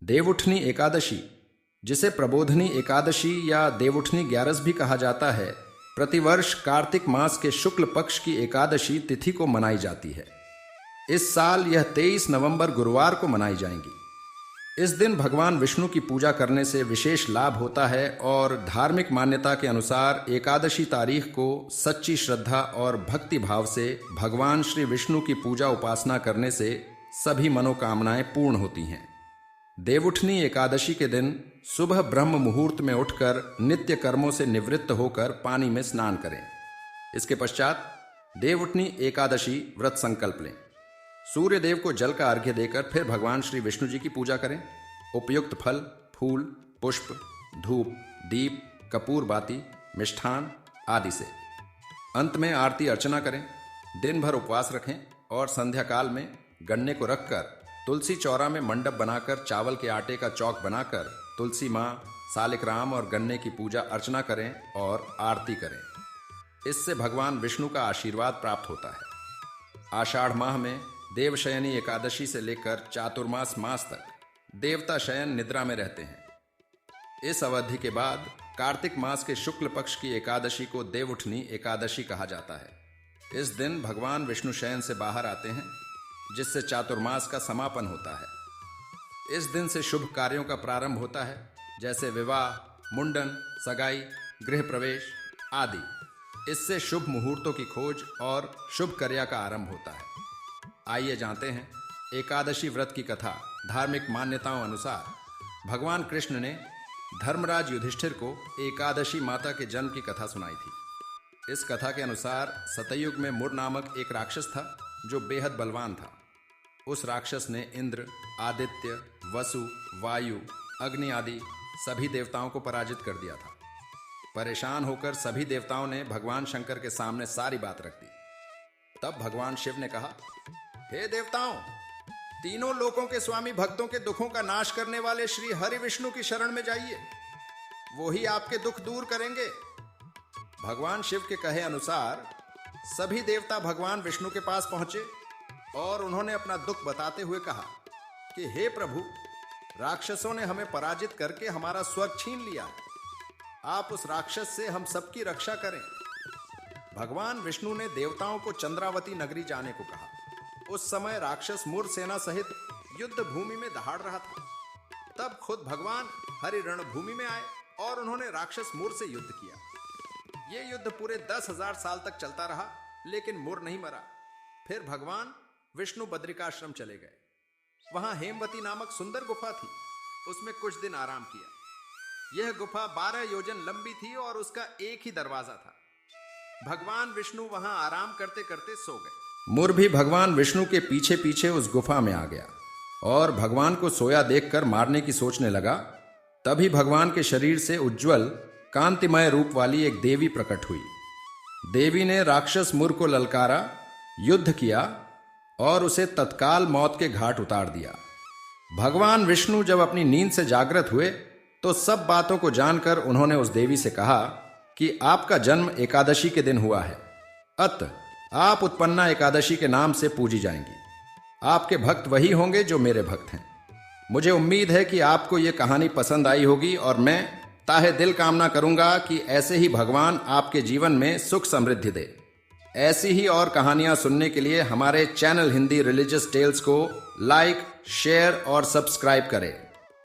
देवउठनी एकादशी, जिसे प्रबोधनी एकादशी या देवउठनी ग्यारस भी कहा जाता है, प्रतिवर्ष कार्तिक मास के शुक्ल पक्ष की एकादशी तिथि को मनाई जाती है। इस साल यह 23 नवंबर गुरुवार को मनाई जाएंगी। इस दिन भगवान विष्णु की पूजा करने से विशेष लाभ होता है और धार्मिक मान्यता के अनुसार एकादशी तारीख को सच्ची श्रद्धा और भक्ति भाव से भगवान श्री विष्णु की पूजा उपासना करने से सभी मनोकामनाएं पूर्ण होती हैं। देवउठनी एकादशी के दिन सुबह ब्रह्म मुहूर्त में उठकर नित्य कर्मों से निवृत्त होकर पानी में स्नान करें। इसके पश्चात देवउठनी एकादशी व्रत संकल्प लें। सूर्य देव को जल का अर्घ्य देकर फिर भगवान श्री विष्णु जी की पूजा करें। उपयुक्त फल, फूल, पुष्प, धूप, दीप, कपूर बाती, मिष्ठान आदि से अंत में आरती अर्चना करें। दिन भर उपवास रखें और संध्या काल में गन्ने को रखकर तुलसी चौरा में मंडप बनाकर चावल के आटे का चौक बनाकर तुलसी माँ, सालिग्राम और गन्ने की पूजा अर्चना करें और आरती करें। इससे भगवान विष्णु का आशीर्वाद प्राप्त होता है। आषाढ़ माह में देवशयनी एकादशी से लेकर चातुर्मास मास तक देवता शयन निद्रा में रहते हैं। इस अवधि के बाद कार्तिक मास के शुक्ल पक्ष की एकादशी को देवउठनी एकादशी कहा जाता है। इस दिन भगवान विष्णु शयन से बाहर आते हैं, जिससे चातुर्मास का समापन होता है। इस दिन से शुभ कार्यों का प्रारंभ होता है, जैसे विवाह, मुंडन, सगाई, गृह प्रवेश आदि। इससे शुभ मुहूर्तों की खोज और शुभ क्रिया का आरंभ होता है। आइए जानते हैं एकादशी व्रत की कथा। धार्मिक मान्यताओं अनुसार भगवान कृष्ण ने धर्मराज युधिष्ठिर को एकादशी माता के जन्म की कथा सुनाई थी। इस कथा के अनुसार सतयुग में मुर नामक एक राक्षस था जो बेहद बलवान था। उस राक्षस ने इंद्र, आदित्य, वसु, वायु, अग्नि आदि सभी देवताओं को पराजित कर दिया था। परेशान होकर सभी देवताओं ने भगवान शंकर के सामने सारी बात रख दी। तब भगवान शिव ने कहा, हे देवताओं, तीनों लोकों के स्वामी भक्तों के दुखों का नाश करने वाले श्री हरि विष्णु की शरण में जाइए, वो ही आपके दुख दूर करेंगे। भगवान शिव के कहे अनुसार सभी देवता भगवान विष्णु के पास पहुंचे और उन्होंने अपना दुख बताते हुए कहा कि हे प्रभु, राक्षसों ने हमें पराजित करके हमारा स्वर्ग छीन लिया। आप उस राक्षस से हम सबकी रक्षा करें। भगवान विष्णु ने देवताओं को चंद्रावती नगरी जाने को कहा। उस समय राक्षस मुर सेना सहित युद्ध भूमि में दहाड़ रहा था। तब खुद भगवान हरि रणभूमि में आए और उन्होंने राक्षस मुर से युद्ध किया। ये युद्ध पूरे 10,000 साल तक चलता रहा, लेकिन मुर नहीं मरा। फिर भगवान विष्णु बद्रिकाश्रम चले गए। वहां हेमवती नामक सुंदर गुफा थी। उसमें कुछ दिन आराम किया। यह गुफा 12 योजन लंबी थी और उसका एक ही दरवाजा था। भगवान विष्णु वहां आराम करते करते सो गए। मुर भी भगवान विष्णु के पीछे पीछे उस गुफा में आ गया और भगवान को सोया देखकर मारने की सोचने लगा। तभी भगवान के शरीर से उज्जवल कांतिमय रूप वाली एक देवी प्रकट हुई। देवी ने राक्षस मुर को ललकारा, युद्ध किया और उसे तत्काल मौत के घाट उतार दिया। भगवान विष्णु जब अपनी नींद से जागृत हुए तो सब बातों को जानकर उन्होंने उस देवी से कहा कि आपका जन्म एकादशी के दिन हुआ है, अतः आप उत्पन्ना एकादशी के नाम से पूजी जाएंगी। आपके भक्त वही होंगे जो मेरे भक्त हैं। मुझे उम्मीद है कि आपको ये कहानी पसंद आई होगी और मैं ताहे दिल कामना करूंगा कि ऐसे ही भगवान आपके जीवन में सुख समृद्धि दे। ऐसी ही और कहानियां सुनने के लिए हमारे चैनल हिंदी रिलीजियस टेल्स को लाइक, शेयर और सब्सक्राइब करें।